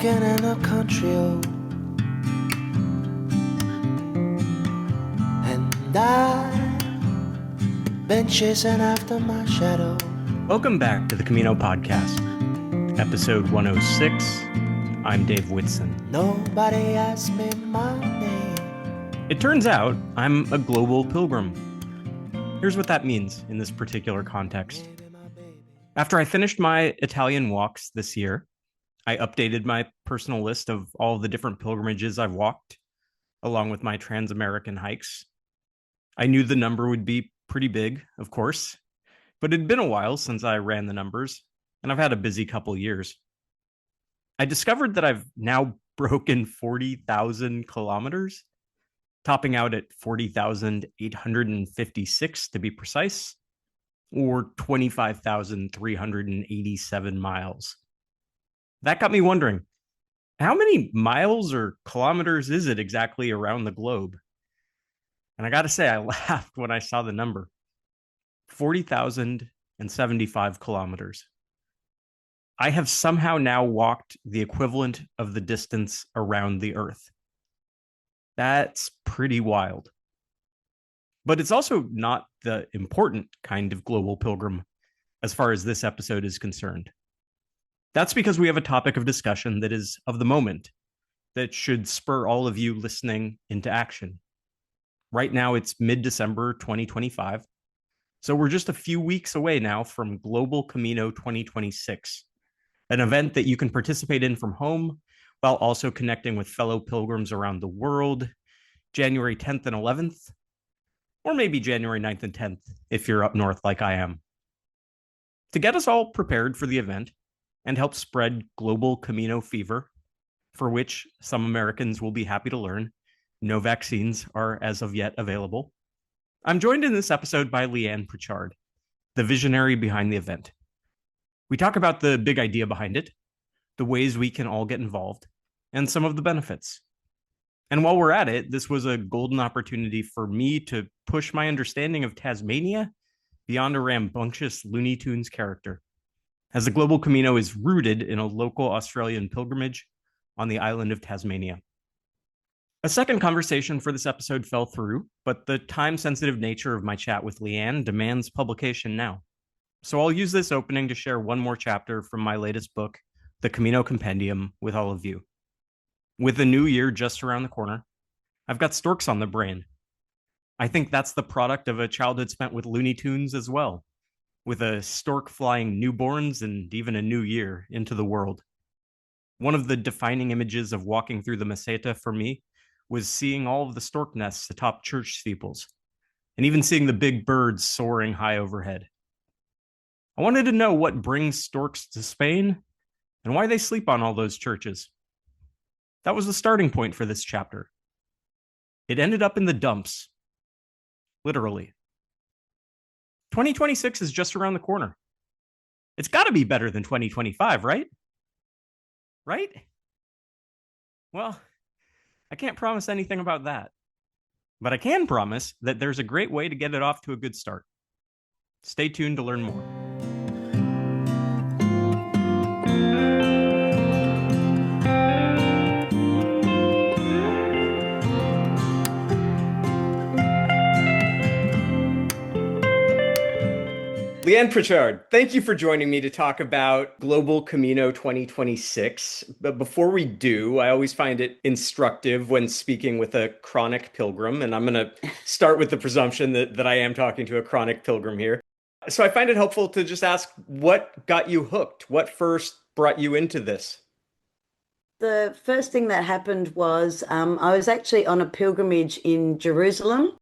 walking in a country road, and I've been chasing after my shadow. Welcome back to the Camino podcast, episode 106. I'm Dave Whitson. Nobody asked me my name. It turns out I'm a global pilgrim. Here's what that means in this particular context. After I finished my Italian walks this year, I updated my personal list of all the different pilgrimages I've walked, along with my Trans-American hikes. I knew the number would be pretty big, of course, but it'd been a while since I ran the numbers, and I've had a busy couple years. I discovered that I've now broken 40,000 kilometers, topping out at 40,856 to be precise, or 25,387 miles. That got me wondering, how many miles or kilometers is it exactly around the globe? And I got to say, I laughed when I saw the number. 40,075 kilometers. I have somehow now walked the equivalent of the distance around the Earth. That's pretty wild. But it's also not the important kind of global pilgrim as far as this episode is concerned. That's because we have a topic of discussion that is of the moment, that should spur all of you listening into action. Right now, it's mid-December 2025, so we're just a few weeks away now from Global Camino 2026, an event that you can participate in from home while also connecting with fellow pilgrims around the world, January 10th and 11th, or maybe January 9th and 10th if you're up north like I am. To get us all prepared for the event and help spread global Camino fever, for which some Americans will be happy to learn no vaccines are as of yet available, I'm joined in this episode by Leanne Prichard, the visionary behind the event. We talk about the big idea behind it, the ways we can all get involved, and some of the benefits. And while we're at it, this was a golden opportunity for me to push my understanding of Tasmania beyond a rambunctious Looney Tunes character, as the Global Camino is rooted in a local Australian pilgrimage on the island of Tasmania. A second conversation for this episode fell through, but the time-sensitive nature of my chat with Leanne demands publication now. So I'll use this opening to share one more chapter from my latest book, The Camino Compendium, with all of you. With the new year just around the corner, I've got storks on the brain. I think that's the product of a childhood spent with Looney Tunes as well, with a stork flying newborns and even a new year into the world. One of the defining images of walking through the Meseta for me was seeing all of the stork nests atop church steeples, and even seeing the big birds soaring high overhead. I wanted to know what brings storks to Spain and why they sleep on all those churches. That was the starting point for this chapter. It ended up in the dumps, literally. 2026 is just around the corner. It's got to be better than 2025, right? Right? Well, I can't promise anything about that. But I can promise that there's a great way to get it off to a good start. Stay tuned to learn more. Leanne Prichard, thank you for joining me to talk about Global Camino 2026. But before we do, I always find it instructive when speaking with a chronic pilgrim, and I'm going to start with the presumption that I am talking to a chronic pilgrim here. So I find it helpful to just ask, what got you hooked? What first brought you into this? The first thing that happened was I was actually on a pilgrimage in Jerusalem.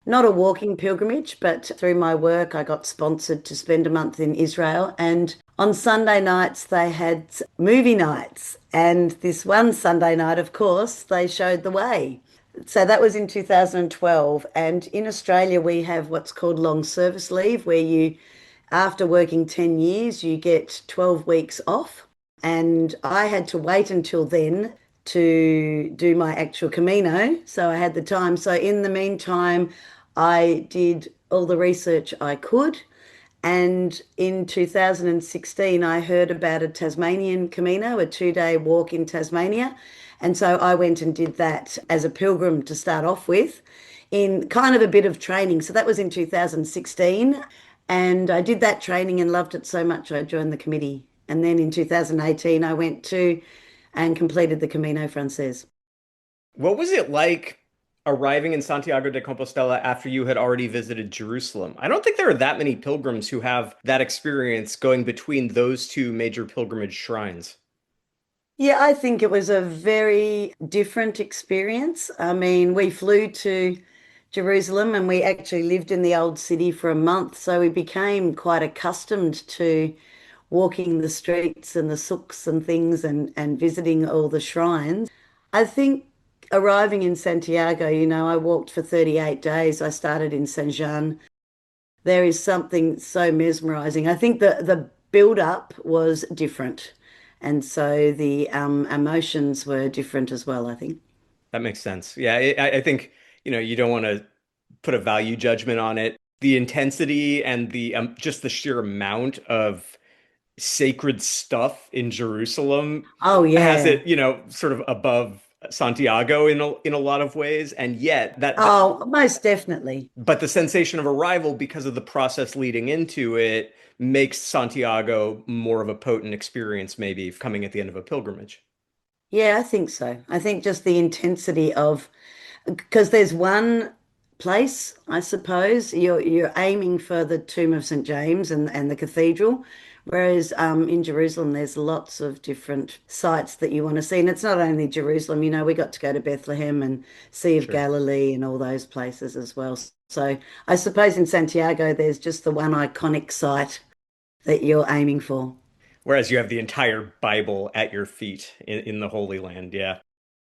Not a walking pilgrimage, but through my work, I got sponsored to spend a month in Israel. And on Sunday nights, they had movie nights. And this one Sunday night, of course, they showed the way. So that was in 2012. And in Australia, we have what's called long service leave, where you, after working 10 years, you get 12 weeks off. And I had to wait until then to do my actual Camino. So I had the time. So in the meantime, I did all the research I could And in 2016, I heard about a Tasmanian Camino, a 2 day walk in Tasmania. And so I went and did that as a pilgrim to start off with, in kind of a bit of training. So that was in 2016. And I did that training and loved it so much, I joined the committee. And then in 2018, I went to and completed the Camino Frances. What was it like arriving in Santiago de Compostela after you had already visited Jerusalem? I don't think there are that many pilgrims who have that experience going between those two major pilgrimage shrines. Yeah, I think it was a very different experience. I mean, we flew to Jerusalem and we actually lived in the old city for a month, so we became quite accustomed to walking the streets and the souks and things and visiting all the shrines. I think arriving in Santiago, I walked for 38 days. I started in St Jean. There is something so mesmerizing. I think the build up was different. And so the emotions were different as well, I think. That makes sense. Yeah, I think, you don't want to put a value judgment on it. The intensity and the just the sheer amount of sacred stuff in Jerusalem Oh, has yeah. it, sort of above Santiago in a lot of ways, and yet Oh, most definitely. but the sensation of arrival because of the process leading into it makes Santiago more of a potent experience, maybe coming at the end of a pilgrimage. Yeah, I think so. I think just the intensity of, because there's one place, I suppose, you're aiming for the tomb of St James and the cathedral, whereas in Jerusalem there's lots of different sites that you want to see, and it's not only Jerusalem. We got to go to Bethlehem and Sea of Sure. Galilee and all those places as well. So I suppose in Santiago there's just the one iconic site that you're aiming for. Whereas you have the entire Bible at your feet in the Holy Land. Yeah.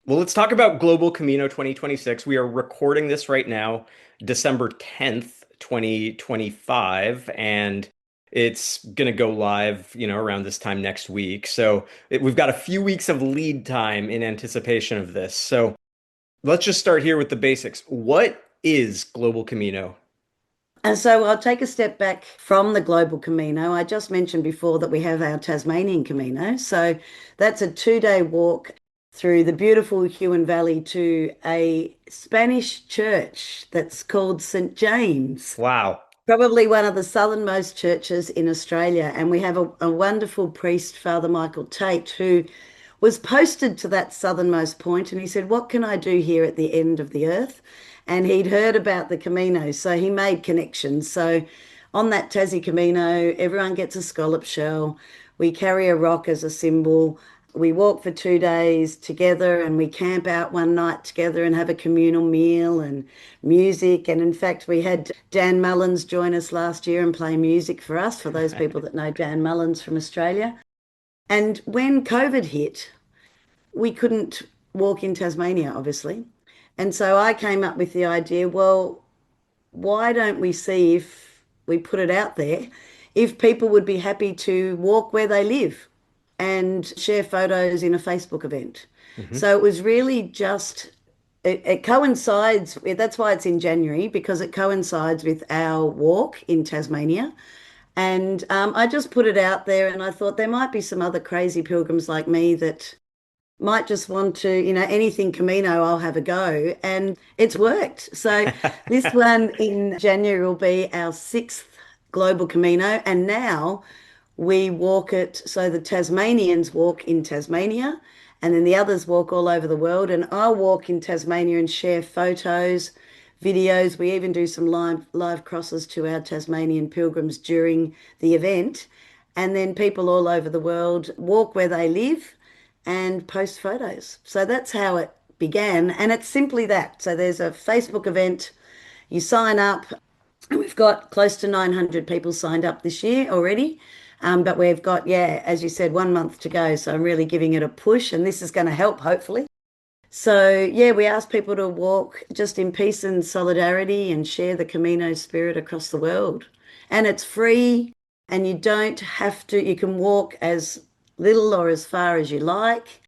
Well, let's talk about Global Camino 2026. We are recording this right now, December 10th, 2025, and it's going to go live, around this time next week. So we've got a few weeks of lead time in anticipation of this. So let's just start here with the basics. What is Global Camino? And so I'll take a step back from the Global Camino. I just mentioned before that we have our Tasmanian Camino. So that's a 2 day walk through the beautiful Huon Valley to a Spanish church that's called St James. Wow. Probably one of the southernmost churches in Australia. And we have a wonderful priest, Father Michael Tate, who was posted to that southernmost point and he said, "What can I do here at the end of the earth?" And he'd heard about the Camino, so he made connections. So on that Tassie Camino, everyone gets a scallop shell. We carry a rock as a symbol. We walk for 2 days together and we camp out one night together and have a communal meal and music. And in fact, we had Dan Mullins join us last year and play music for us, for those people that know Dan Mullins from Australia. And when COVID hit, we couldn't walk in Tasmania, obviously. And so I came up with the idea, well, why don't we see if we put it out there, if people would be happy to walk where they live and share photos in a Facebook event. Mhm. So it was really just, it coincides, that's why it's in January, because it coincides with our walk in Tasmania. And I just put it out there and I thought there might be some other crazy pilgrims like me that might just want to, anything Camino, I'll have a go. And it's worked. So this one in January will be our sixth Global Camino. And now we walk it, so the Tasmanians walk in Tasmania and then the others walk all over the world. And I'll walk in Tasmania and share photos, videos. We even do some live crosses to our Tasmanian pilgrims during the event. And then people all over the world walk where they live and post photos. So that's how it began. And it's simply that. So there's a Facebook event, you sign up. We've got close to 900 people signed up this year already. But we've got, yeah, as you said, 1 month to go. So I'm really giving it a push, and this is going to help, hopefully. So, yeah, we ask people to walk just in peace and solidarity and share the Camino spirit across the world. And it's free, and you don't have to, you can walk as little or as far as you like.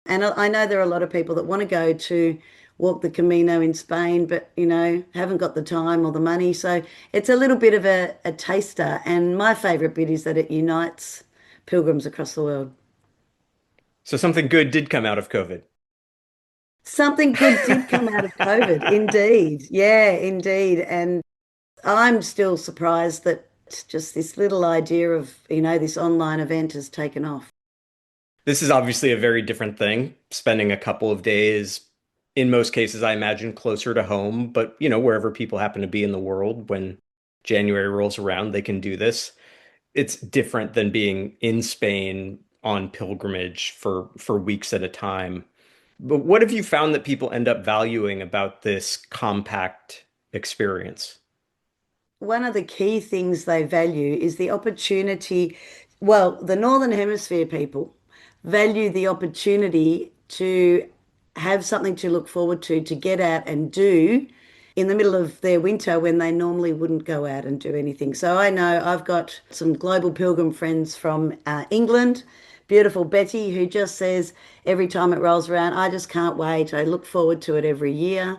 And I know there are a lot of people that want to go to walk the Camino in Spain, but haven't got the time or the money. So it's a little bit of a taster. And my favorite bit is that it unites pilgrims across the world. So something good did come out of COVID. Something good did come out of COVID, indeed. Yeah, indeed. And I'm still surprised that just this little idea of, this online event has taken off. This is obviously a very different thing, spending a couple of days, in most cases, I imagine, closer to home, but wherever people happen to be in the world when January rolls around, they can do this. It's different than being in Spain on pilgrimage for weeks at a time. But what have you found that people end up valuing about this compact experience? One of the key things they value is the opportunity. Well, the Northern Hemisphere people value the opportunity to have something to look forward to get out and do in the middle of their winter when they normally wouldn't go out and do anything. So I know I've got some global pilgrim friends from England, beautiful Betty, who just says every time it rolls around, I just can't wait. I look forward to it every year.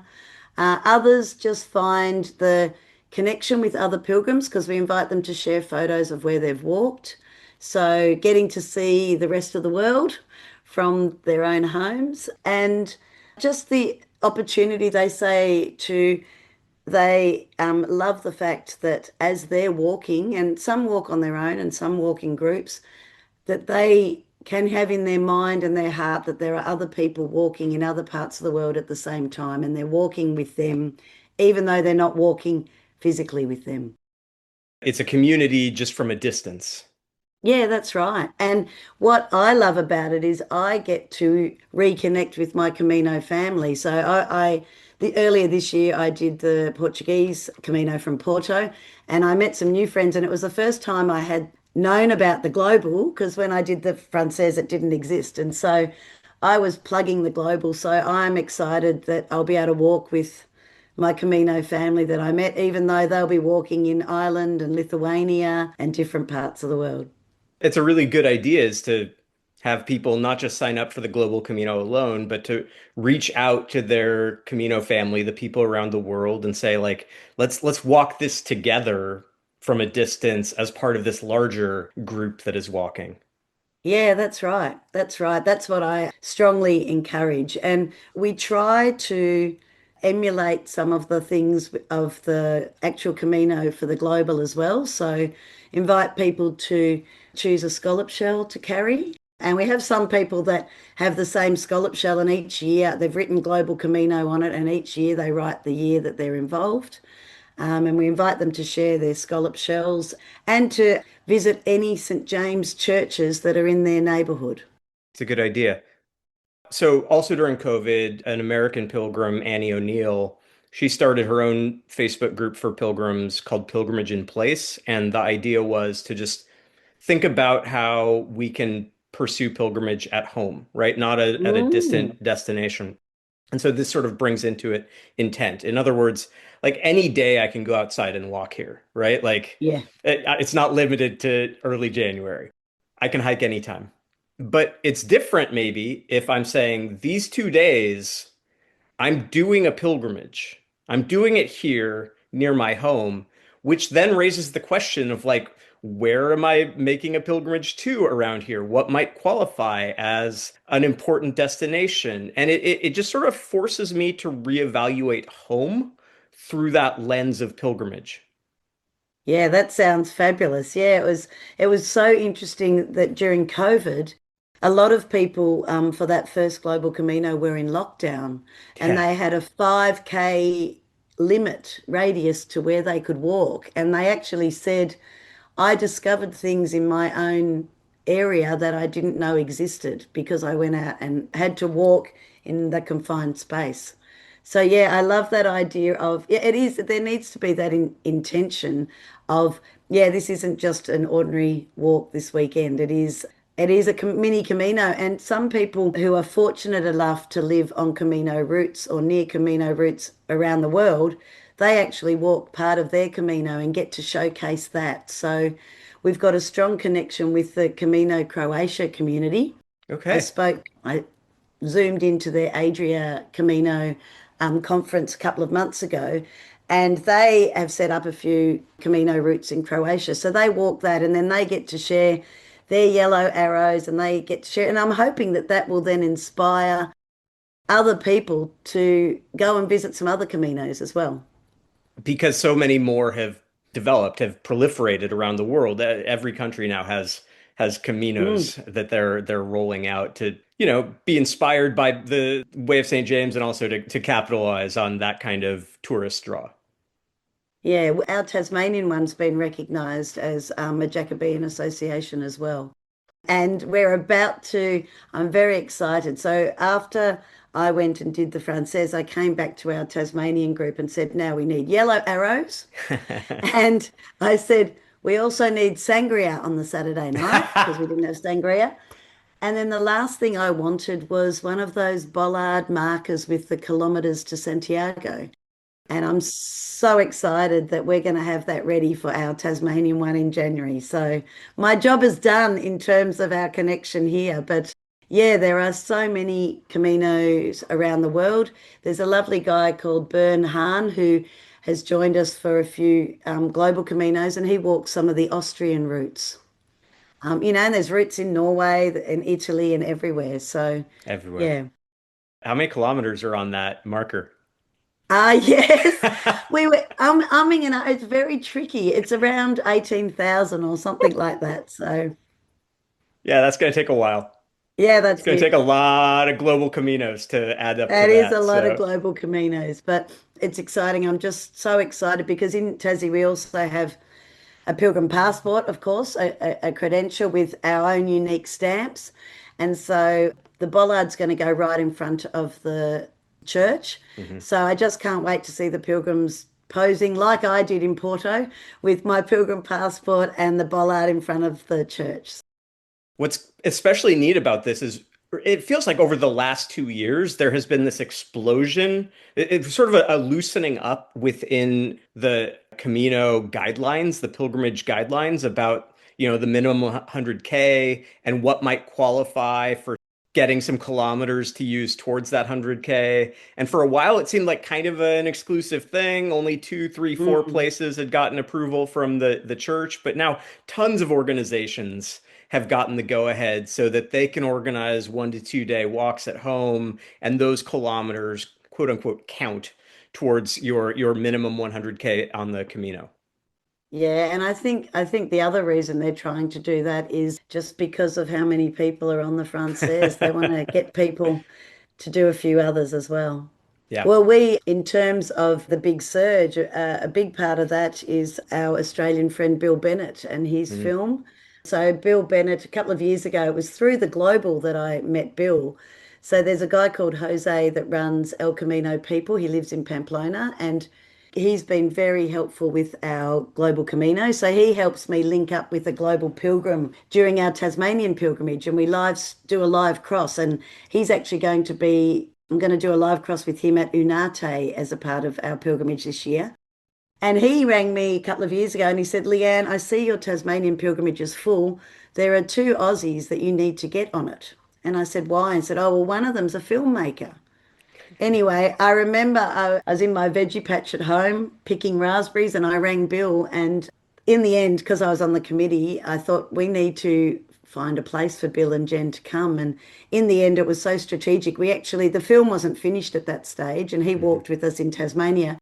Others just find the connection with other pilgrims because we invite them to share photos of where they've walked. So getting to see the rest of the world from their own homes and just the opportunity they say to they love the fact that as they're walking, and some walk on their own and some walk in groups, that they can have in their mind and their heart that there are other people walking in other parts of the world at the same time, and they're walking with them, even though they're not walking physically with them. It's a community just from a distance. Yeah, that's right. And what I love about it is I get to reconnect with my Camino family. So the earlier this year I did the Portuguese Camino from Porto, and I met some new friends, and it was the first time I had known about the global because when I did the Francaise it didn't exist. And so I was plugging the global. So I'm excited that I'll be able to walk with my Camino family that I met, even though they'll be walking in Ireland and Lithuania and different parts of the world. It's a really good idea is to have people not just sign up for the Global Camino alone, but to reach out to their Camino family, the people around the world, and say, like, let's walk this together from a distance as part of this larger group that is walking. Yeah, that's right. That's right. That's what I strongly encourage. And we try to emulate some of the things of the actual Camino for the global as well. So invite people to choose a scallop shell to carry. And we have some people that have the same scallop shell, and each year they've written Global Camino on it, and each year they write the year that they're involved. And we invite them to share their scallop shells and to visit any St James churches that are in their neighbourhood. It's a good idea. So also during COVID, an American pilgrim, Annie O'Neill, she started her own Facebook group for pilgrims called Pilgrimage in Place. And the idea was to just think about how we can pursue pilgrimage at home, right? Not at a Mm, distant destination. And so this sort of brings into it intent. In other words, like any day I can go outside and walk here, right? Like yeah. it's not limited to early January. I can hike anytime. But it's different maybe if I'm saying these 2 days I'm doing a pilgrimage. I'm doing it here near my home, which then raises the question of like, where am I making a pilgrimage to around here? What might qualify as an important destination? And it just sort of forces me to reevaluate home through that lens of pilgrimage. Yeah, that sounds fabulous. Yeah, it was so interesting that during COVID, a lot of people for that first Global Camino were in lockdown, and Yeah. they had a 5K limit radius to where they could walk. And they actually said, I discovered things in my own area that I didn't know existed because I went out and had to walk in the confined space. So yeah, I love that idea of yeah, it is there needs to be that intention of yeah, this isn't just an ordinary walk this weekend. It is a mini Camino, and some people who are fortunate enough to live on Camino routes or near Camino routes around the world, they actually walk part of their Camino and get to showcase that. So we've got a strong connection with the Camino Croatia community. I Okay. spoke, I zoomed into their Adria Camino conference a couple of months ago, and they have set up a few Camino routes in Croatia. So they walk that, and then they get to share their yellow arrows, and they get to share. And I'm hoping that that will then inspire other people to go and visit some other Caminos as well. Because so many more have developed, have proliferated around the world. Every country now has Mm. caminos that they're rolling out to, be inspired by the Way of St. James and also to capitalize on that kind of tourist draw. Yeah, our Tasmanian one's been recognised as a Jacobean association as well. And we're about to, I'm very excited. So after I went and did the Francaise, I came back to our Tasmanian group and said, now we need yellow arrows. And I said, we also need sangria on the Saturday night because we didn't have sangria. And then the last thing I wanted was one of those bollard markers with the kilometres to Santiago. And I'm so excited that we're going to have that ready for our Tasmanian one in January. So my job is done in terms of our connection here. But yeah, there are so many Caminos around the world. There's a lovely guy called Bern Hahn who has joined us for a few global Caminos, and he walks some of the Austrian routes. And there's routes in Norway and Italy and everywhere. So Everywhere. yeah. How many kilometers are on that marker? Ah, yes. We were umming and it's very tricky. It's around 18,000 or something like that. So, Yeah, that's going to take a while. yeah, It's that's going to take it. a lot of global caminos to add up to That is a that. lot of So, global Caminos, but it's exciting. I'm just so excited because in Tassie we also have a pilgrim passport, of course, a credential with our own unique stamps. And so the bollard's going to go right in front of the church. mhm. So I just can't wait to see the pilgrims posing like I did in Porto with my pilgrim passport and the bollard in front of the church. What's especially neat about this is it feels like over the last 2 years, there has been this explosion. It's sort of a loosening up within the Camino guidelines, the pilgrimage guidelines about, the minimum 100K and what might qualify for getting some kilometers to use towards that 100K. And for a while, it seemed like kind of an exclusive thing. Only two, three, four Mm. places had gotten approval from the church, but now tons of organizations have gotten the go ahead so that they can organize 1 to 2 day walks at home, and those kilometers, quote unquote, count towards your minimum 100K on the Camino. Yeah, and I think the other reason they're trying to do that is just because of how many people are on the Francaise. They want to get people to do a few others as well. Yeah. Well, in terms of the big surge, a big part of that is our Australian friend Bill Bennett and his Mhm. film. So, Bill Bennett, a couple of years ago, it was through the Global that I met Bill. So, there's a guy called Jose that runs El Camino People. He lives in Pamplona and he's been very helpful with our Global Camino. So, he helps me link up with a global pilgrim during our Tasmanian pilgrimage, and we do a live cross. And he's actually going to be I'm going to do a live cross with him at Unate as a part of our pilgrimage this year. And he rang me a couple of years ago and he said, Leanne, I see your Tasmanian pilgrimage is full. There are two Aussies that you need to get on it. And I said, why? And said, oh, well, one of them's a filmmaker. Anyway, I remember I was in my veggie patch at home picking raspberries and I rang Bill. And in the end, because I was on the committee, I thought we need to find a place for Bill and Jen to come. And in the end, it was so strategic. The film wasn't finished at that stage and he Mhm. walked with us in Tasmania.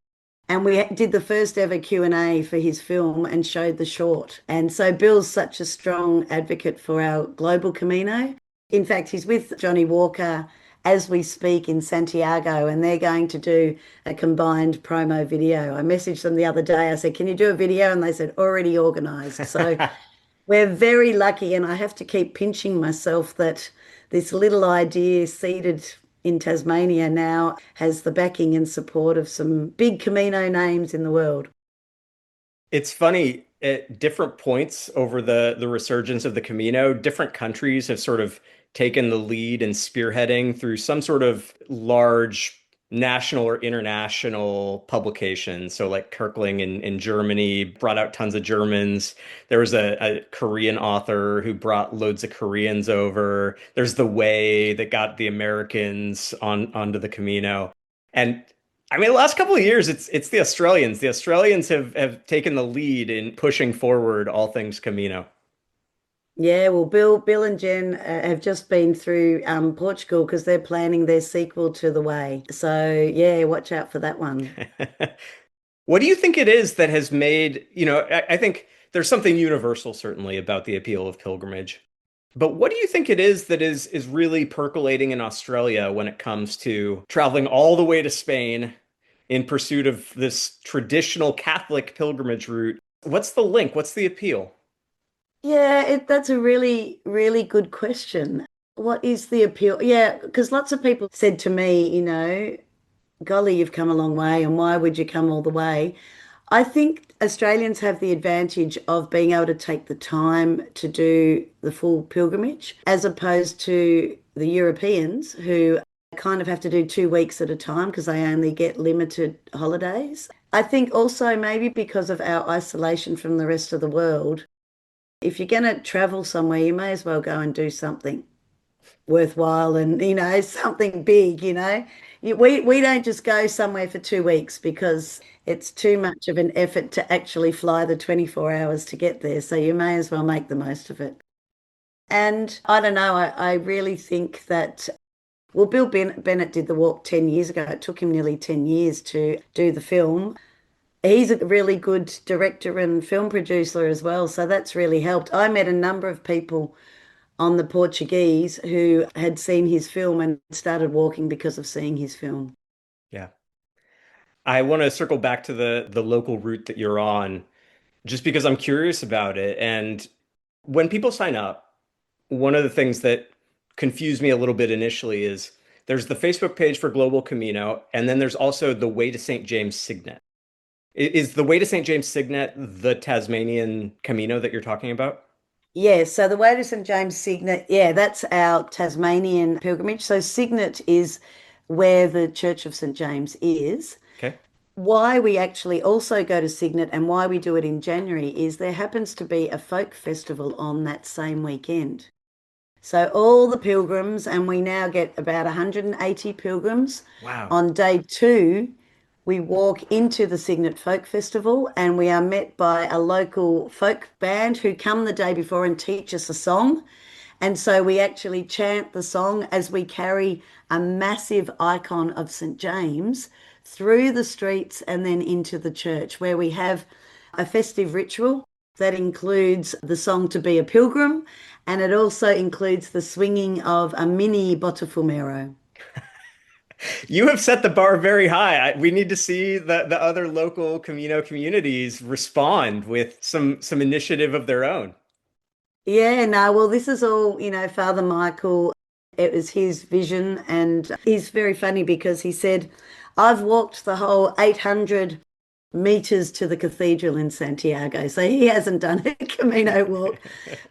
And we did the first ever Q&A for his film and showed the short. And so Bill's such a strong advocate for our global Camino. In fact, he's with Johnny Walker as we speak in Santiago, and they're going to do a combined promo video. I messaged them the other day. I said, can you do a video? And they said, already organised. So we're very lucky, and I have to keep pinching myself that this little idea seeded in Tasmania now has the backing and support of some big Camino names in the world. It's funny, at different points over the resurgence of the Camino, different countries have sort of taken the lead in spearheading through some sort of large national or international publications. So like Kirkling in Germany brought out tons of Germans. There was a Korean author who brought loads of Koreans over. There's The Way that got the Americans onto the Camino. And I mean, the last couple of years, it's the Australians. The Australians have taken the lead in pushing forward all things Camino. Yeah, well, Bill and Jen have just been through Portugal because they're planning their sequel to The Way. So yeah, watch out for that one. What do you think it is that has made, I think there's something universal certainly about the appeal of pilgrimage. But what do you think it is that is really percolating in Australia when it comes to traveling all the way to Spain in pursuit of this traditional Catholic pilgrimage route? What's the link? What's the appeal? Yeah, that's a really, really good question. What is the appeal? Yeah, because lots of people said to me, golly, you've come a long way, and why would you come all the way? I think Australians have the advantage of being able to take the time to do the full pilgrimage, as opposed to the Europeans who kind of have to do 2 weeks at a time because they only get limited holidays. I think also maybe because of our isolation from the rest of the world, if you're going to travel somewhere, you may as well go and do something worthwhile and something big. We don't just go somewhere for 2 weeks because it's too much of an effort to actually fly the 24 hours to get there, so you may as well make the most of it. And I don't know, I really think that, well, Bennett did the walk 10 years ago. It took him nearly 10 years to do the film. He's a really good director and film producer as well, so that's really helped. I met a number of people on the Portuguese who had seen his film and started walking because of seeing his film. Yeah. I want to circle back to the local route that you're on, just because I'm curious about it. And when people sign up, one of the things that confused me a little bit initially is there's the Facebook page for Global Camino, and then there's also the Way to St James Cygnet. Is the Way to St James Cygnet the Tasmanian Camino that you're talking about? Yeah, so the way to St James Cygnet, yeah, that's our Tasmanian pilgrimage. So Cygnet is where the Church of St James is. Okay. Why we actually also go to Cygnet and why we do it in January is there happens to be a folk festival on that same weekend. So all the pilgrims, and we now get about 180 pilgrims. Wow. On day two, we walk into the Cygnet Folk Festival and we are met by a local folk band who come the day before and teach us a song. And so we actually chant the song as we carry a massive icon of St James through the streets and then into the church, where we have a festive ritual that includes the song To Be a Pilgrim, and it also includes the swinging of a mini Botafumeiro. You have set the bar very high. We need to see the other local Camino communities respond with some initiative of their own. Yeah, no, well, this is all, Father Michael, it was his vision. And he's very funny because he said, I've walked the whole 800 meters to the cathedral in Santiago. So he hasn't done a Camino walk,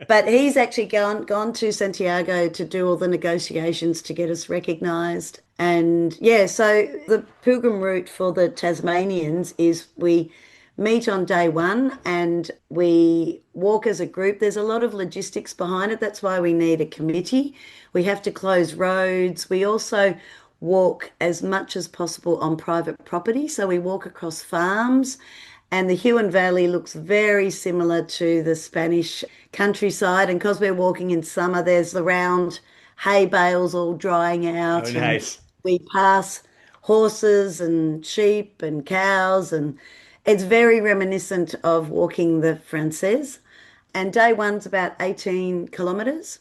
but he's actually gone to Santiago to do all the negotiations to get us recognized. And yeah, so the pilgrim route for the Tasmanians is we meet on day one and we walk as a group. There's a lot of logistics behind it. That's why we need a committee. We have to close roads. We also walk as much as possible on private property. So we walk across farms, and the Huon Valley looks very similar to the Spanish countryside. And because we're walking in summer, there's the round hay bales all drying Oh, out, and nice. we pass horses and sheep and cows, and it's very reminiscent of walking the Frances. And day one's about 18 kilometres.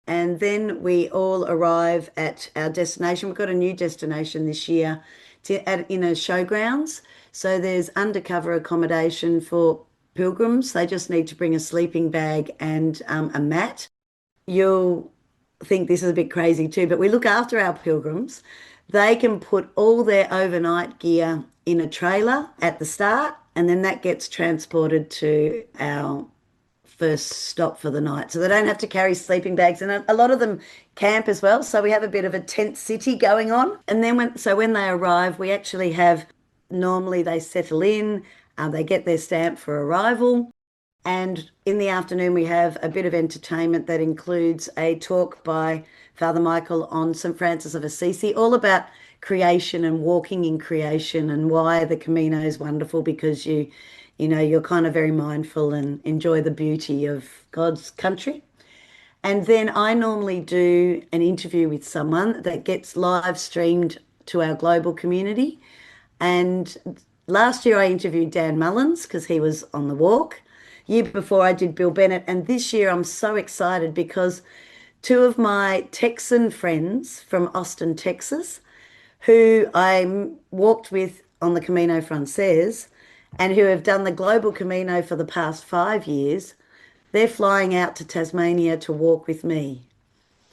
And then we all arrive at our destination. We've got a new destination this year in a showgrounds. So there's undercover accommodation for pilgrims. They just need to bring a sleeping bag and a mat. You'll think this is a bit crazy too, but we look after our pilgrims. They can put all their overnight gear in a trailer at the start, and then that gets transported to our first stop for the night. So they don't have to carry sleeping bags. And a lot of them camp as well. So we have a bit of a tent city going on. And then when they arrive, we actually have, normally they settle in, they get their stamp for arrival. And in the afternoon, we have a bit of entertainment that includes a talk by Father Michael on St Francis of Assisi, all about creation and walking in creation and why the Camino is wonderful, because you're kind of very mindful and enjoy the beauty of God's country. And then I normally do an interview with someone that gets live streamed to our global community. And last year I interviewed Dan Mullins because he was on the walk. Year before I did Bill Bennett. And this year I'm so excited because two of my Texan friends from Austin, Texas, who I walked with on the Camino Frances and who have done the Global Camino for the past 5 years, they're flying out to Tasmania to walk with me,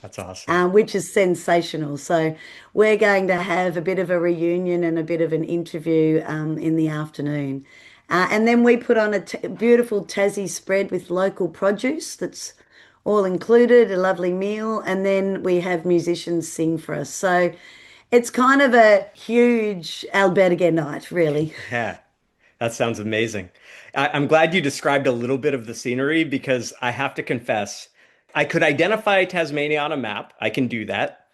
That's awesome. which is sensational. So we're going to have a bit of a reunion and a bit of an interview in the afternoon. And then we put on a beautiful Tassie spread with local produce that's all included, a lovely meal, and then we have musicians sing for us. So it's kind of a huge Albergue night, really. Yeah, that sounds amazing. I'm glad you described a little bit of the scenery because I have to confess, I could identify Tasmania on a map. I can do that.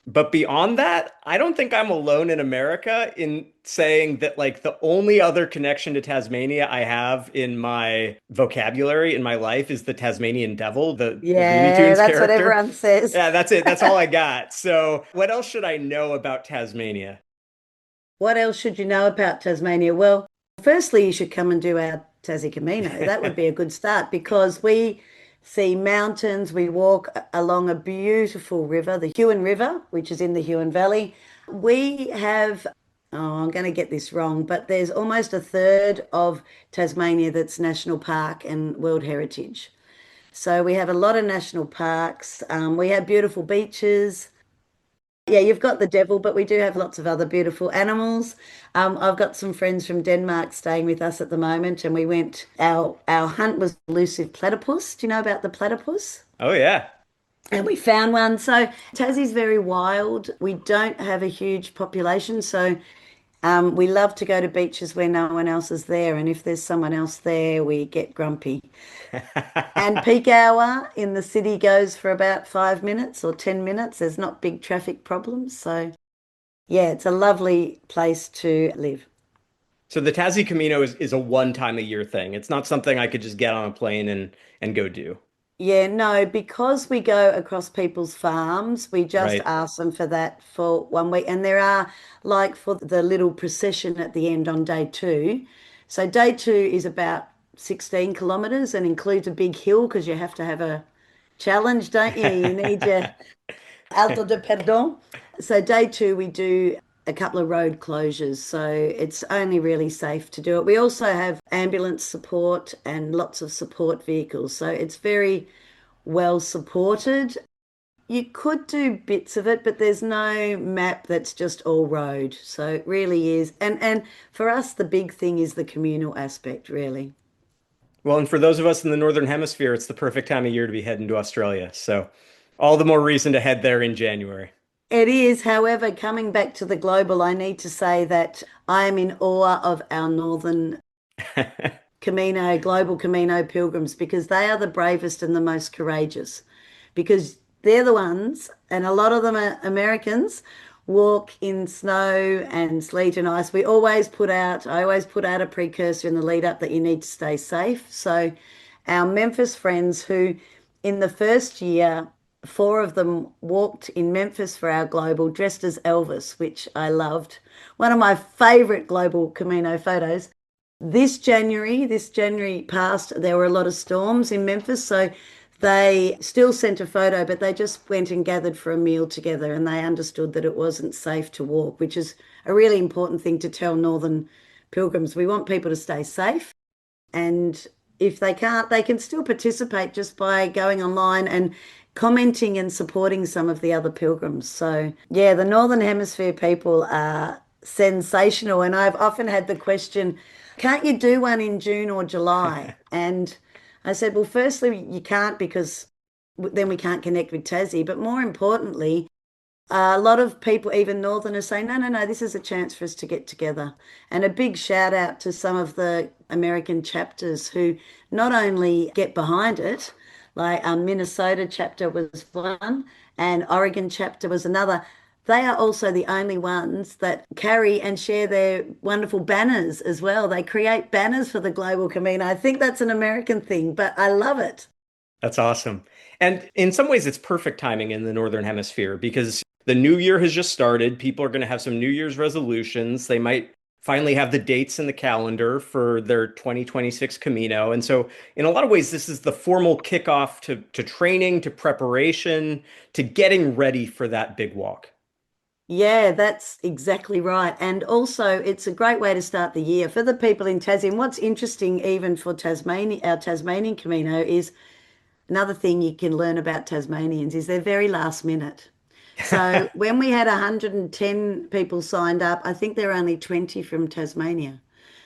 But beyond that, I don't think I'm alone in America in saying that like the only other connection to Tasmania I have in my vocabulary in my life is the Tasmanian Devil, the Looney Yeah, Tunes that's what character. everyone says. Yeah, that's it. That's all I got. So, what else should I know about Tasmania? What else should you know about Tasmania? Well, firstly, you should come and do our Tassie Camino. That would be a good start because we see mountains, we walk along a beautiful river, the Huon River, which is in the Huon Valley. We have, I'm going to get this wrong, but there's almost a third of Tasmania that's national park and World Heritage. So we have a lot of national parks. We have beautiful beaches. Yeah, you've got the devil, but we do have lots of other beautiful animals. I've got some friends from Denmark staying with us at the moment, and we went. Our hunt was elusive platypus. Do you know about the platypus? Oh yeah. And we found one. So Tassie's very wild. We don't have a huge population, so we love to go to beaches where no one else is there. And if there's someone else there, we get grumpy. And peak hour in the city goes for about 5 minutes or 10 minutes. There's not big traffic problems. So, yeah, it's a lovely place to live. So the Tassie Camino is a one time a year thing. It's not something I could just get on a plane and go do, Yeah, no, because we go across people's farms, we just right? ask them for that for 1 week. And there are, like, for the little procession at the end on day two. So, day two is about 16 kilometres and includes a big hill because you have to have a challenge, don't you? You need your alto de perdon. So, day two, we do a couple of road closures. So, it's only really safe to do it. We also have ambulance support and lots of support vehicles. So, it's very well supported. You could do bits of it, but there's no map that's just all road. So, it really is. And for us, the big thing is the communal aspect, really. Well, and for those of us in the Northern Hemisphere, it's the perfect time of year to be heading to Australia. So all the more reason to head there in January. It is, however, coming back to the global, I need to say that I am in awe of our Northern Camino, Global Camino pilgrims, because they are the bravest and the most courageous, because they're the ones, and a lot of them are Americans, walk in snow and sleet and ice. I always put out a precursor in the lead up that you need to stay safe. So our Memphis friends who in the first year, four of them walked in Memphis for our global dressed as Elvis, which I loved. One of my favorite global Camino photos. This January past, there were a lot of storms in Memphis, so they still sent a photo, but they just went and gathered for a meal together and they understood that it wasn't safe to walk, which is a really important thing to tell Northern pilgrims. We want people to stay safe, and if they can't, they can still participate just by going online and commenting and supporting some of the other pilgrims. So, yeah, the Northern Hemisphere people are sensational. And I've often had the question, can't you do one in June or July? And I said, well, firstly, you can't because then we can't connect with Tassie. But more importantly, a lot of people, even Northerners, say, no, no, no, this is a chance for us to get together. And a big shout out to some of the American chapters who not only get behind it, like Minnesota chapter was one, and Oregon chapter was another. They are also the only ones that carry and share their wonderful banners as well. They create banners for the Global Camino. I think that's an American thing, but I love it. That's awesome. And in some ways, it's perfect timing in the Northern Hemisphere because the new year has just started. People are going to have some New Year's resolutions. They might finally have the dates in the calendar for their 2026 Camino. And so, in a lot of ways, this is the formal kickoff to training, to preparation, to getting ready for that big walk. Yeah, that's exactly right. And also, it's a great way to start the year for the people in Tassie. And what's interesting, even for Tasmania, our Tasmanian Camino, is another thing you can learn about Tasmanians is they're very last minute. So when we had 110 people signed up, I think there are only 20 from Tasmania.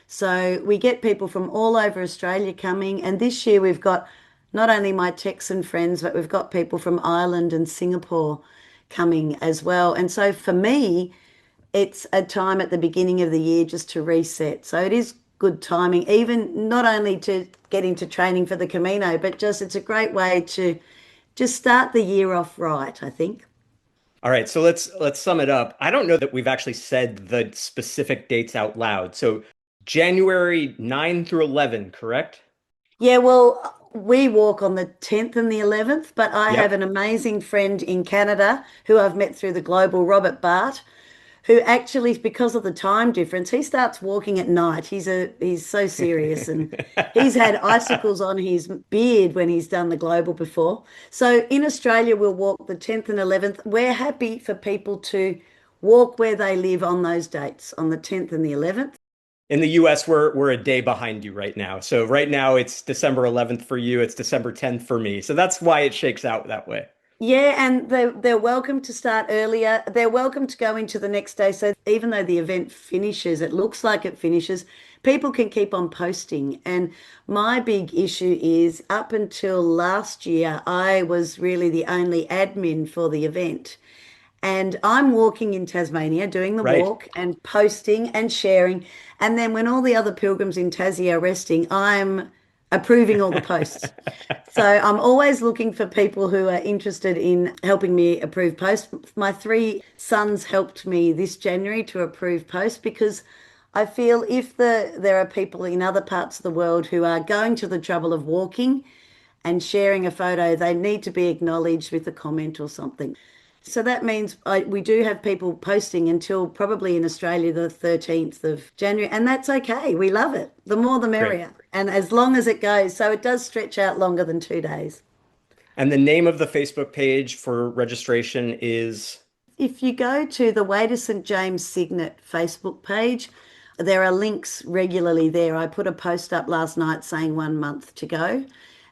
So we get people from all over Australia coming. And this year we've got not only my Texan friends, but we've got people from Ireland and Singapore coming as well. And so for me, it's a time at the beginning of the year just to reset. So it is good timing, even not only to get into training for the Camino, but just it's a great way to just start the year off right, I think. All right, so let's sum it up. I don't know that we've actually said the specific dates out loud. So January 9 through 11, correct? Yeah, well, we walk on the 10th and the 11th, but I have Yep. an amazing friend in Canada who I've met through the Global, Robert Bart, who actually, because of the time difference, he starts walking at night. He's so serious and he's had icicles on his beard when he's done the Global before. So in Australia, we'll walk the 10th and 11th. We're happy for people to walk where they live on those dates, on the 10th and the 11th. In the US, we're a day behind you right now. So right now it's December 11th for you, it's December 10th for me. So that's why it shakes out that way. Yeah, and they're welcome to start earlier. They're welcome to go into the next day. So even though the event finishes, it looks like it finishes, people can keep on posting. And my big issue is up until last year, I was really the only admin for the event. And I'm walking in Tasmania, doing the Right. walk and posting and sharing. And then when all the other pilgrims in Tassie are resting, I'm approving all the posts. So I'm always looking for people who are interested in helping me approve posts. My three sons helped me this January to approve posts because I feel if there are people in other parts of the world who are going to the trouble of walking and sharing a photo, they need to be acknowledged with a comment or something. So that means we do have people posting until probably in Australia the 13th of January, and that's okay. We love it. The more the Great. merrier. And as long as it goes, so it does stretch out longer than 2 days. And the name of the Facebook page for registration is If you go to the Way to St James Cygnet Facebook page, there are links regularly there. I put a post up last night saying 1 month to go.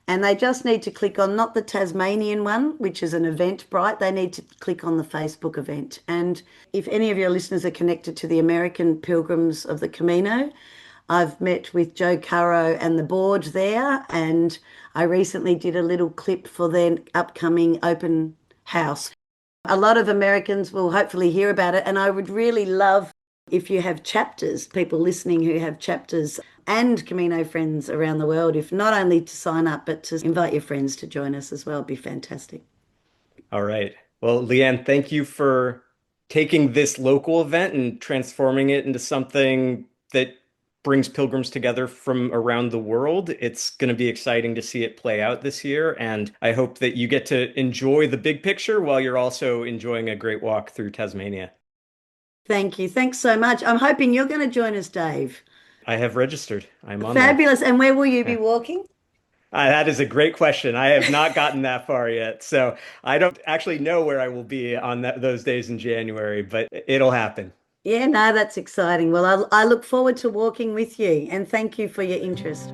And they just need to click on not the Tasmanian one, which is an Eventbrite. They need to click on the Facebook event. And if any of your listeners are connected to the American Pilgrims of the Camino, I've met with Joe Currow and the board there. And I recently did a little clip for their upcoming open house. A lot of Americans will hopefully hear about it. And I would really love if you have chapters, people listening who have chapters and Camino friends around the world, if not only to sign up, but to invite your friends to join us as well. It'd be fantastic. all right. Well, Leanne, thank you for taking this local event and transforming it into something that brings pilgrims together from around the world. It's going to be exciting to see it play out this year. And I hope that you get to enjoy the big picture while you're also enjoying a great walk through Tasmania. Thank you. Thanks so much. I'm hoping you're going to join us, Dave. I have registered. I'm on there. Fabulous. And where will you be walking? That is a great question. I have not gotten that far yet. So I don't actually know where I will be on those days in January, but it'll happen. Yeah, no, that's exciting. Well, I look forward to walking with you and thank you for your interest.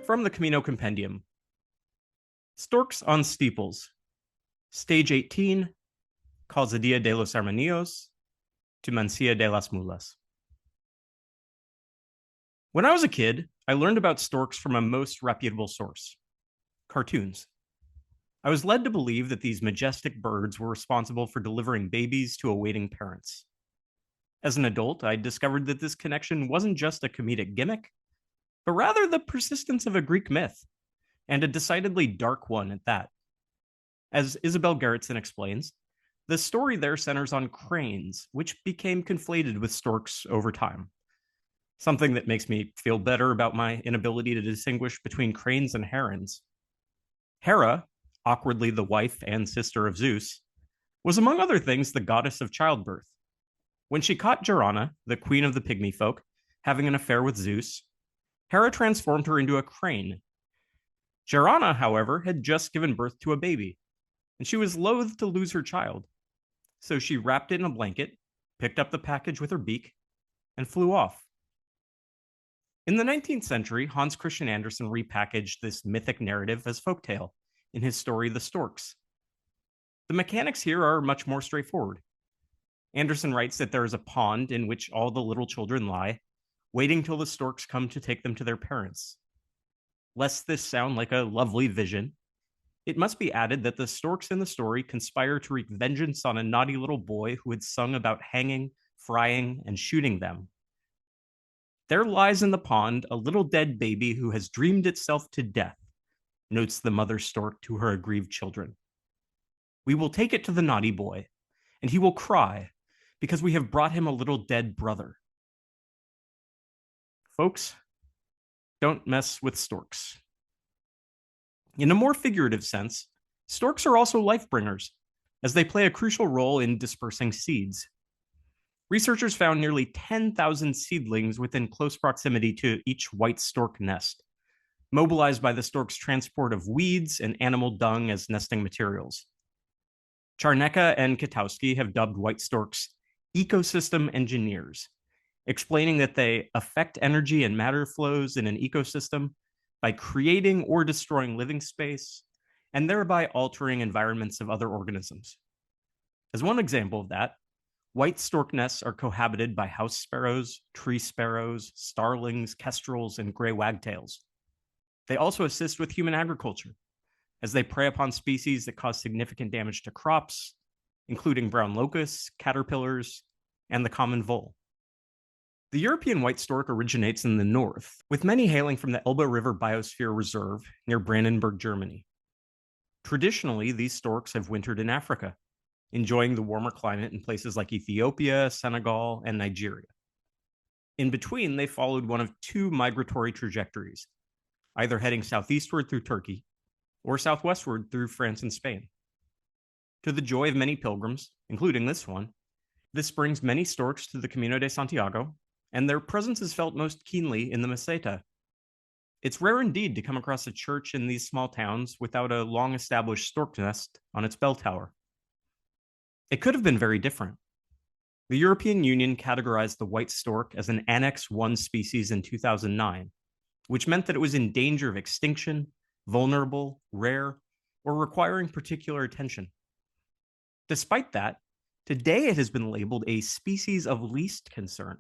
From the Camino Compendium. Storks on Steeples, Stage 18, Calzadilla de los Armenios to Mansilla de las Mulas. When I was a kid, I learned about storks from a most reputable source, cartoons. I was led to believe that these majestic birds were responsible for delivering babies to awaiting parents. As an adult, I discovered that this connection wasn't just a comedic gimmick, but rather the persistence of a Greek myth, and a decidedly dark one at that. As Isabel Gerritsen explains, the story there centers on cranes, which became conflated with storks over time. Something that makes me feel better about my inability to distinguish between cranes and herons. Hera, awkwardly the wife and sister of Zeus, was among other things the goddess of childbirth. When she caught Gerana, the queen of the pygmy folk, having an affair with Zeus, Hera transformed her into a crane. Gerana, however, had just given birth to a baby, and she was loath to lose her child. So she wrapped it in a blanket, picked up the package with her beak, and flew off. In the 19th century, Hans Christian Andersen repackaged this mythic narrative as folktale in his story The Storks. The mechanics here are much more straightforward. Andersen writes that there is a pond in which all the little children lie, waiting till the storks come to take them to their parents. Lest this sound like a lovely vision, it must be added that the storks in the story conspire to wreak vengeance on a naughty little boy who had sung about hanging, frying, and shooting them. There lies in the pond a little dead baby who has dreamed itself to death, notes the mother stork to her aggrieved children. We will take it to the naughty boy, and he will cry, because we have brought him a little dead brother. Folks, don't mess with storks. In a more figurative sense, storks are also life bringers, as they play a crucial role in dispersing seeds. Researchers found nearly 10,000 seedlings within close proximity to each white stork nest, mobilized by the stork's transport of weeds and animal dung as nesting materials. Charnecka and Katowski have dubbed white storks ecosystem engineers, explaining that they affect energy and matter flows in an ecosystem by creating or destroying living space, and thereby altering environments of other organisms. As one example of that, white stork nests are cohabited by house sparrows, tree sparrows, starlings, kestrels, and gray wagtails. They also assist with human agriculture, as they prey upon species that cause significant damage to crops, including brown locusts, caterpillars, and the common vole. The European white stork originates in the north, with many hailing from the Elbe River Biosphere Reserve near Brandenburg, Germany. Traditionally, these storks have wintered in Africa, enjoying the warmer climate in places like Ethiopia, Senegal, and Nigeria. In between, they followed one of two migratory trajectories, either heading southeastward through Turkey or southwestward through France and Spain. To the joy of many pilgrims, including this one, this brings many storks to the Camino de Santiago, and their presence is felt most keenly in the Meseta. It's rare indeed to come across a church in these small towns without a long-established stork nest on its bell tower. It could have been very different. The European Union categorized the white stork as an Annex I species in 2009, which meant that it was in danger of extinction, vulnerable, rare, or requiring particular attention. Despite that, today it has been labeled a species of least concern.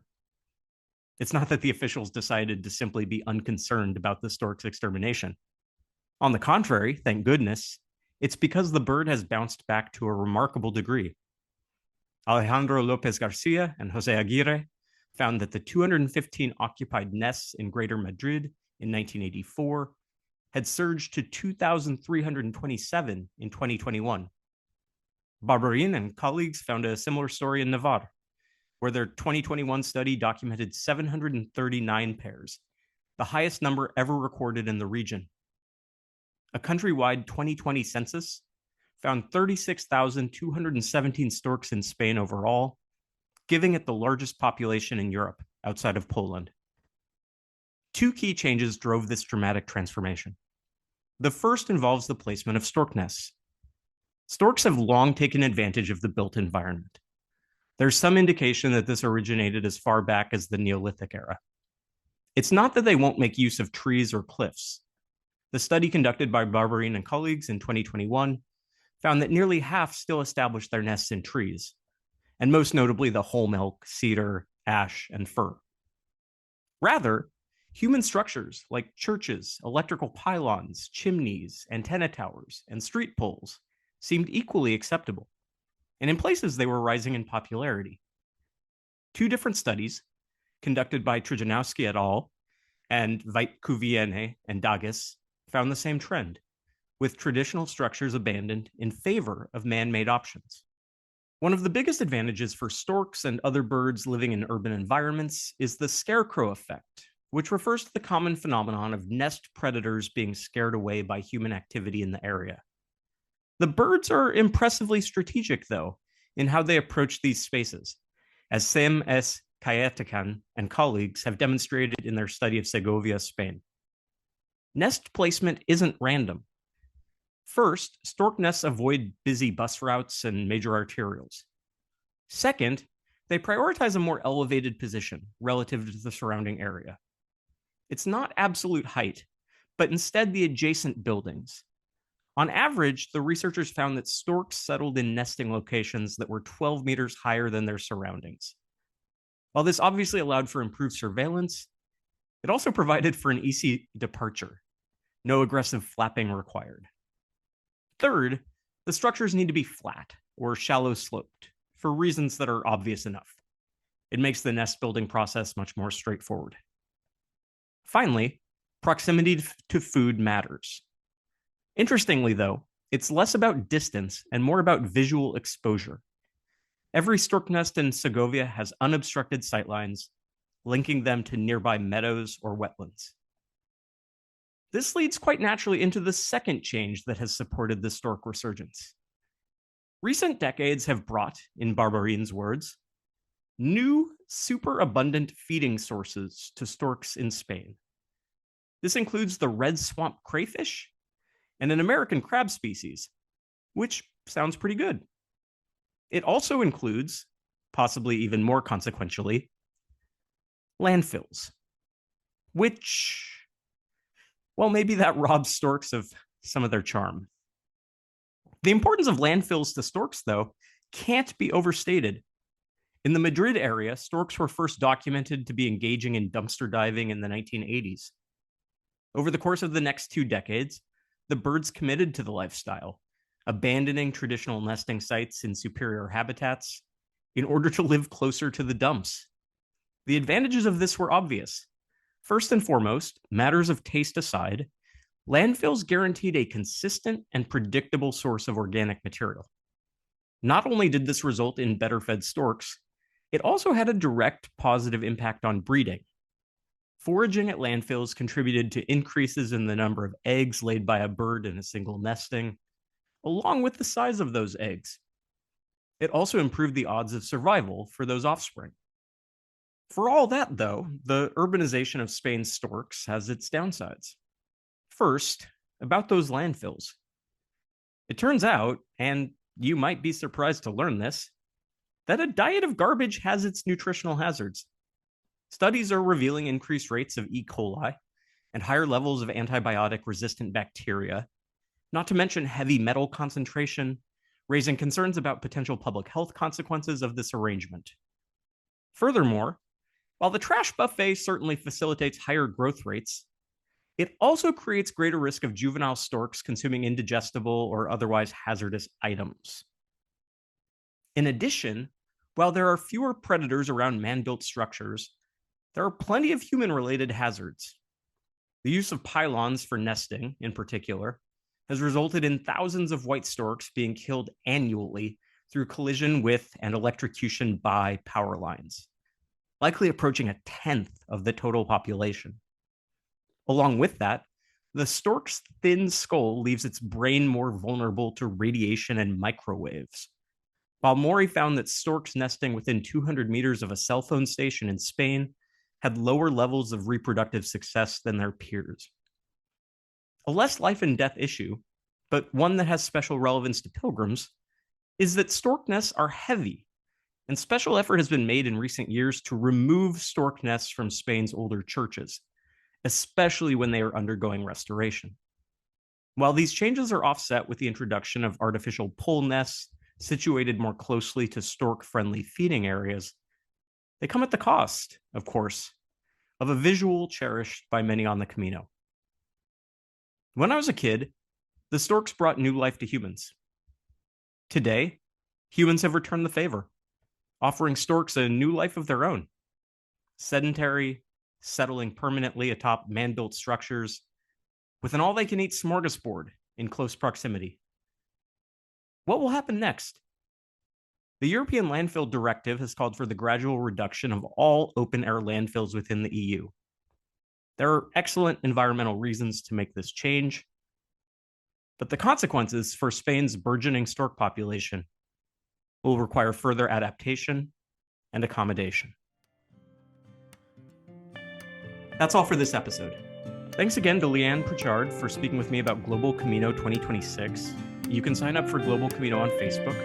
It's not that the officials decided to simply be unconcerned about the stork's extermination. On the contrary, thank goodness, it's because the bird has bounced back to a remarkable degree. Alejandro Lopez Garcia and Jose Aguirre found that the 215 occupied nests in Greater Madrid in 1984 had surged to 2,327 in 2021. Barberin and colleagues found a similar story in Navarre, where their 2021 study documented 739 pairs, the highest number ever recorded in the region. A countrywide 2020 census found 36,217 storks in Spain overall, giving it the largest population in Europe outside of Poland. Two key changes drove this dramatic transformation. The first involves the placement of stork nests. Storks have long taken advantage of the built environment. There's some indication that this originated as far back as the Neolithic era. It's not that they won't make use of trees or cliffs. The study conducted by Barberine and colleagues in 2021 found that nearly half still established their nests in trees, and most notably the whole milk, cedar, ash, and fir. Rather, human structures like churches, electrical pylons, chimneys, antenna towers, and street poles seemed equally acceptable, and in places they were rising in popularity. Two different studies, conducted by Trijanowski et al. And Vaitkuviene and Dagis, found the same trend, with traditional structures abandoned in favor of man-made options. One of the biggest advantages for storks and other birds living in urban environments is the scarecrow effect, which refers to the common phenomenon of nest predators being scared away by human activity in the area. The birds are impressively strategic, though, in how they approach these spaces, as Sam S. Cayetacan and colleagues have demonstrated in their study of Segovia, Spain. Nest placement isn't random. First, stork nests avoid busy bus routes and major arterials. Second, they prioritize a more elevated position relative to the surrounding area. It's not absolute height, but instead the adjacent buildings. On average, the researchers found that storks settled in nesting locations that were 12 meters higher than their surroundings. While this obviously allowed for improved surveillance, it also provided for an easy departure. No aggressive flapping required. Third, the structures need to be flat or shallow sloped for reasons that are obvious enough. It makes the nest building process much more straightforward. Finally, proximity to food matters. Interestingly, though, it's less about distance and more about visual exposure. Every stork nest in Segovia has unobstructed sightlines, linking them to nearby meadows or wetlands. This leads quite naturally into the second change that has supported the stork resurgence. Recent decades have brought, in Barbarine's words, new superabundant feeding sources to storks in Spain. This includes the red swamp crayfish and an American crab species, which sounds pretty good. It also includes, possibly even more consequentially, landfills, which, well, maybe that robs storks of some of their charm. The importance of landfills to storks, though, can't be overstated. In the Madrid area, storks were first documented to be engaging in dumpster diving in the 1980s. Over the course of the next 2 decades, the birds committed to the lifestyle, abandoning traditional nesting sites in superior habitats in order to live closer to the dumps. The advantages of this were obvious. First and foremost, matters of taste aside, landfills guaranteed a consistent and predictable source of organic material. Not only did this result in better fed storks, it also had a direct positive impact on breeding. Foraging at landfills contributed to increases in the number of eggs laid by a bird in a single nesting, along with the size of those eggs. It also improved the odds of survival for those offspring. For all that, though, the urbanization of Spain's storks has its downsides. First, about those landfills. It turns out, and you might be surprised to learn this, that a diet of garbage has its nutritional hazards. Studies are revealing increased rates of E. coli and higher levels of antibiotic-resistant bacteria, not to mention heavy metal concentration, raising concerns about potential public health consequences of this arrangement. Furthermore, while the trash buffet certainly facilitates higher growth rates, it also creates greater risk of juvenile storks consuming indigestible or otherwise hazardous items. In addition, while there are fewer predators around man-built structures, there are plenty of human-related hazards. The use of pylons for nesting, in particular, has resulted in thousands of white storks being killed annually through collision with and electrocution by power lines, likely approaching 1/10 of the total population. Along with that, the stork's thin skull leaves its brain more vulnerable to radiation and microwaves. While Mori found that storks nesting within 200 meters of a cell phone station in Spain had lower levels of reproductive success than their peers. A less life and death issue, but one that has special relevance to pilgrims, is that stork nests are heavy, and special effort has been made in recent years to remove stork nests from Spain's older churches, especially when they are undergoing restoration. While these changes are offset with the introduction of artificial pole nests situated more closely to stork-friendly feeding areas, they come at the cost, of course, of a visual cherished by many on the Camino. When I was a kid, the storks brought new life to humans. Today, humans have returned the favor, offering storks a new life of their own. Sedentary, settling permanently atop man-built structures, with an all-they-can-eat smorgasbord in close proximity. What will happen next? The European Landfill Directive has called for the gradual reduction of all open-air landfills within the EU. There are excellent environmental reasons to make this change, but the consequences for Spain's burgeoning stork population will require further adaptation and accommodation. That's all for this episode. Thanks again to Leanne Prichard for speaking with me about Global Camino 2026. You can sign up for Global Camino on Facebook.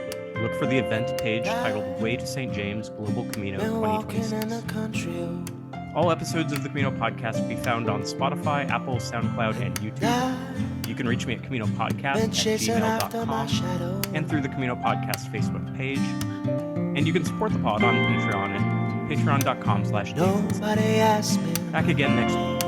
Look for the event page titled Way to St. James Global Camino Been walking in 2026. the country road. All episodes of the Camino podcast can be found on Spotify, Apple, SoundCloud, and YouTube. You can reach me at Been CaminoPodcast chasing after my @gmail.com shadow. and through the Camino Podcast Facebook page. And you can support the pod on Patreon at patreon.com/James. Nobody asked me. Back again next week.